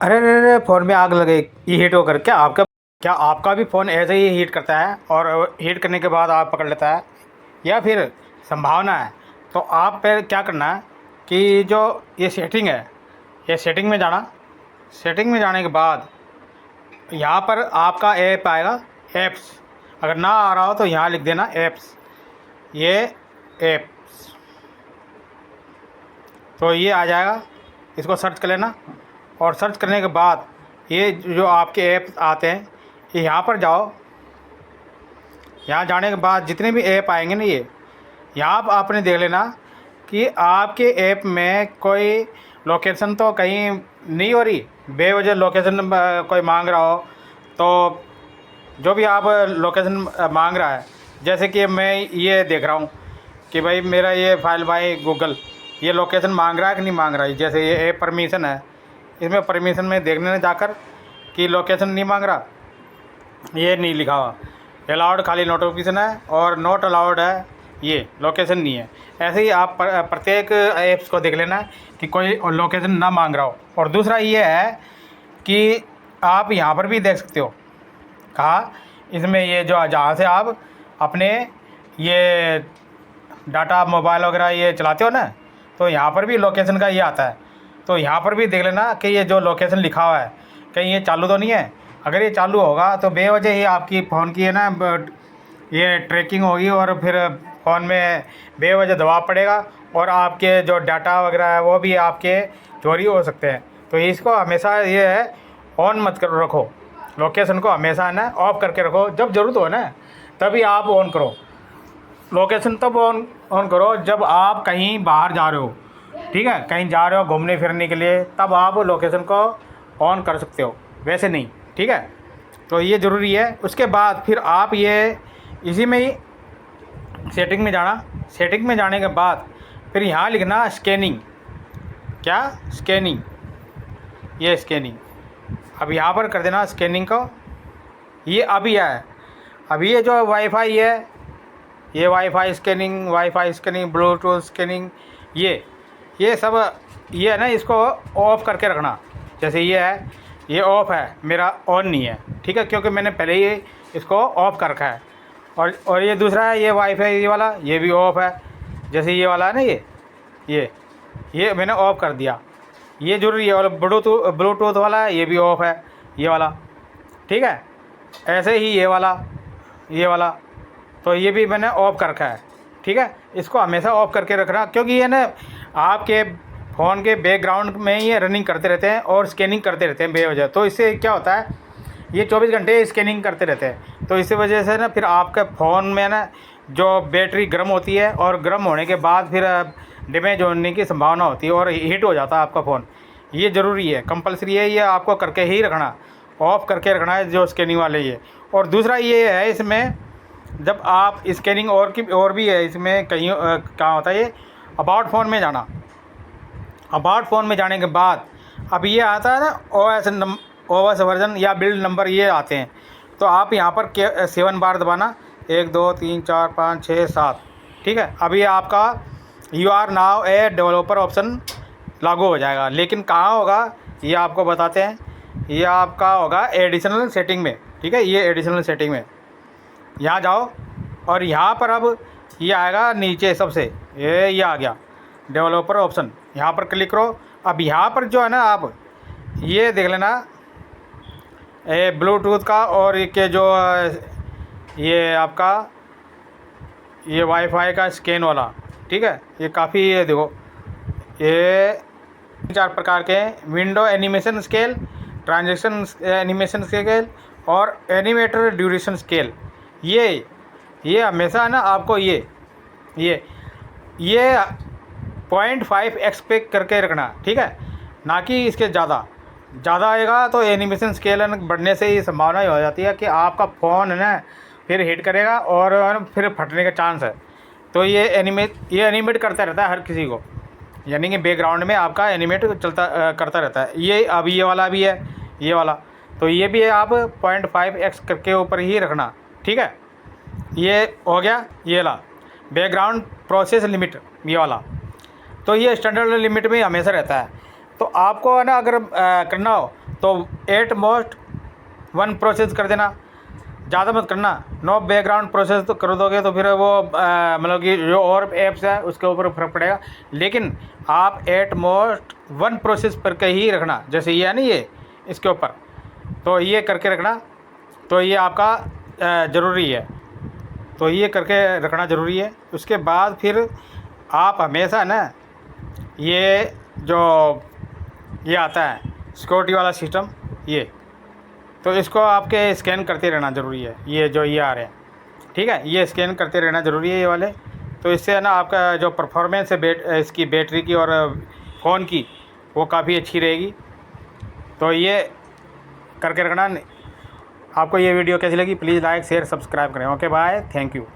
अरे अरे अरे, फ़ोन में आग लगे, ये हीट होकर क्या आपका भी फ़ोन ऐसे ही हीट करता है और हीट करने के बाद आग पकड़ लेता है, या फिर संभावना है? तो आप फिर क्या करना है कि जो ये सेटिंग है, ये सेटिंग में जाना। सेटिंग में जाने के बाद यहाँ पर आपका ऐप आएगा, ऐप्स। अगर ना आ रहा हो तो यहाँ लिख देना ऐप्स, ये ऐप्स, तो ये आ जाएगा। इसको सर्च कर लेना और सर्च करने के बाद ये जो आपके ऐप आते हैं, ये यहाँ पर जाओ। यहाँ जाने के बाद जितने भी ऐप आएंगे ना, ये यहाँ पर आपने देख लेना कि आपके ऐप में कोई लोकेशन तो कहीं नहीं हो रही, बेवजह लोकेशन कोई मांग रहा हो। तो जो भी आप लोकेशन मांग रहा है, जैसे कि मैं ये देख रहा हूँ कि भाई मेरा ये फाइल बाय गूगल ये लोकेशन मांग रहा है कि नहीं मांग रहा है। जैसे ये ऐप परमिशन है, इसमें परमिशन में देखने जाकर कि लोकेशन नहीं मांग रहा, ये नहीं लिखा हुआ, अलाउड खाली नोटिफिकेशन है और नॉट अलाउड है, ये लोकेशन नहीं है। ऐसे ही आप प्रत्येक ऐप्स को देख लेना कि कोई लोकेशन ना मांग रहा हो। और दूसरा ये है कि आप यहाँ पर भी देख सकते हो, कहा इसमें ये जो जहाँ से आप अपने ये डाटा मोबाइल वगैरह ये चलाते हो ना, तो यहाँ पर भी लोकेशन का ये आता है। तो यहाँ पर भी देख लेना कि ये जो लोकेशन लिखा हुआ है कहीं ये चालू तो नहीं है। अगर ये चालू होगा तो बेवजह ही आपकी फ़ोन की है ना ये ट्रैकिंग होगी और फिर फ़ोन में बेवजह दबाव पड़ेगा और आपके जो डाटा वगैरह है वो भी आपके चोरी हो सकते हैं। तो इसको हमेशा ये है ऑन मत कर रखो, लोकेशन को हमेशा है ना ऑफ करके रखो। जब ज़रूरत हो ना तभी आप ऑन करो। लोकेशन तब ऑन करो जब आप कहीं बाहर जा रहे हो, ठीक है, कहीं जा रहे हो घूमने फिरने के लिए, तब आप लोकेशन को ऑन कर सकते हो, वैसे नहीं, ठीक है। तो ये ज़रूरी है। उसके बाद फिर आप ये इसी में ही सेटिंग में जाना। सेटिंग में जाने के बाद फिर यहाँ लिखना स्कैनिंग, क्या स्कैनिंग, ये स्कैनिंग। अब यहाँ पर कर देना स्कैनिंग को। ये अभी है, अभी ये जो वाईफाई है, ये वाईफाई स्कैनिंग, ब्लूटूथ स्कैनिंग, ये सब ये है ना, इसको ऑफ़ करके रखना। जैसे ये है, ये ऑफ़ है, मेरा ऑन नहीं है, ठीक है, क्योंकि मैंने पहले ही इसको ऑफ़ कर रखा है। और ये दूसरा है, ये वाईफाई ये वाला, ये भी ऑफ़ है। जैसे ये वाला है ना, ये मैंने ऑफ़ कर दिया, ये ज़रूरी है। और ब्लूटूथ वाला है, ये भी ऑफ़ है, ये वाला, ठीक है। ऐसे ही ये वाला तो ये भी मैंने ऑफ़ कर रखा है, ठीक है। इसको हमेशा ऑफ़ करके रखना, क्योंकि ये ना आपके फ़ोन के बैकग्राउंड में ये रनिंग करते रहते हैं और स्कैनिंग करते रहते हैं बेवजह। तो इससे क्या होता है, ये 24 घंटे स्कैनिंग करते रहते हैं। तो इसी वजह से ना फिर आपके फ़ोन में ना जो बैटरी गर्म होती है और गर्म होने के बाद फिर डैमेज होने की संभावना होती है और हीट हो जाता है आपका फ़ोन। ये ज़रूरी है, कंपलसरी है, ये आपको करके ही रखना, ऑफ़ करके रखना है जो स्कैनिंग वाले ये। और दूसरा ये है, इसमें जब आप स्कैनिंग और भी है इसमें कहीं कहाँ होता है, ये अबाउट फ़ोन में जाना। अबाउट फ़ोन में जाने के बाद अब ये आता है ना OS वर्जन या बिल्ड नंबर, ये आते हैं। तो आप यहाँ पर 7 बार दबाना, 1 2 3 4 5 6 7, ठीक है। अभी आपका you are now a developer option लागू हो जाएगा। लेकिन कहाँ होगा ये आपको बताते हैं, ये आपका होगा एडिशनल सेटिंग में, ठीक है। ये एडिशनल सेटिंग में यहाँ जाओ और यहाँ पर अब ये आएगा नीचे सबसे, ये आ गया डेवलपर ऑप्शन, यहाँ पर क्लिक करो। अब यहाँ पर जो है ना, आप ये देख लेना ये ब्लूटूथ का और के जो ये आपका ये वाईफाई का स्कैन वाला, ठीक है। ये काफ़ी, ये देखो, ये 4 प्रकार के window animation scale, transaction animation scale और एनिमेटर ड्यूरेशन स्केल। ये हमेशा ना आपको ये 0.5x पे करके रखना, ठीक है, ना कि इसके ज़्यादा आएगा तो एनिमेशन स्केल बढ़ने से ही संभावना हो जाती है कि आपका फ़ोन है ना फिर हिट करेगा और फिर फटने का चांस है। तो ये एनिमेट करता रहता है हर किसी को, यानी कि बैकग्राउंड में आपका एनिमेट करता रहता है। ये अभी ये वाला भी है, ये वाला, तो ये भी है, आप 0.5x करके ऊपर ही रखना, ठीक है। ये हो गया, ये ला बैकग्राउंड प्रोसेस लिमिट, ये वाला, तो ये स्टैंडर्ड लिमिट में हमेशा रहता है। तो आपको है ना अगर करना हो तो एट मोस्ट 1 प्रोसेस कर देना, ज़्यादा मत करना। नो बैकग्राउंड प्रोसेस तो कर दोगे तो फिर वो मतलब कि जो और ऐप्स है उसके ऊपर फ़र्क पड़ेगा। लेकिन आप एट मोस्ट 1 प्रोसेस पर के ही रखना, जैसे ये है ना ये इसके ऊपर, तो ये करके रखना। तो ये आपका ज़रूरी है, तो ये करके रखना ज़रूरी है। उसके बाद फिर आप हमेशा ना ये जो ये आता है सिक्योरिटी वाला सिस्टम, ये तो इसको आपके स्कैन करते रहना ज़रूरी है। ये जो ये आ रहे हैं, ठीक है, ये स्कैन करते रहना ज़रूरी है ये वाले। तो इससे है ना आपका जो परफॉर्मेंस है इसकी बैटरी की और फ़ोन की, वो काफ़ी अच्छी रहेगी। तो ये करके रखना। आपको ये वीडियो कैसी लगी प्लीज़ लाइक शेयर सब्सक्राइब करें। Okay bye, thank you.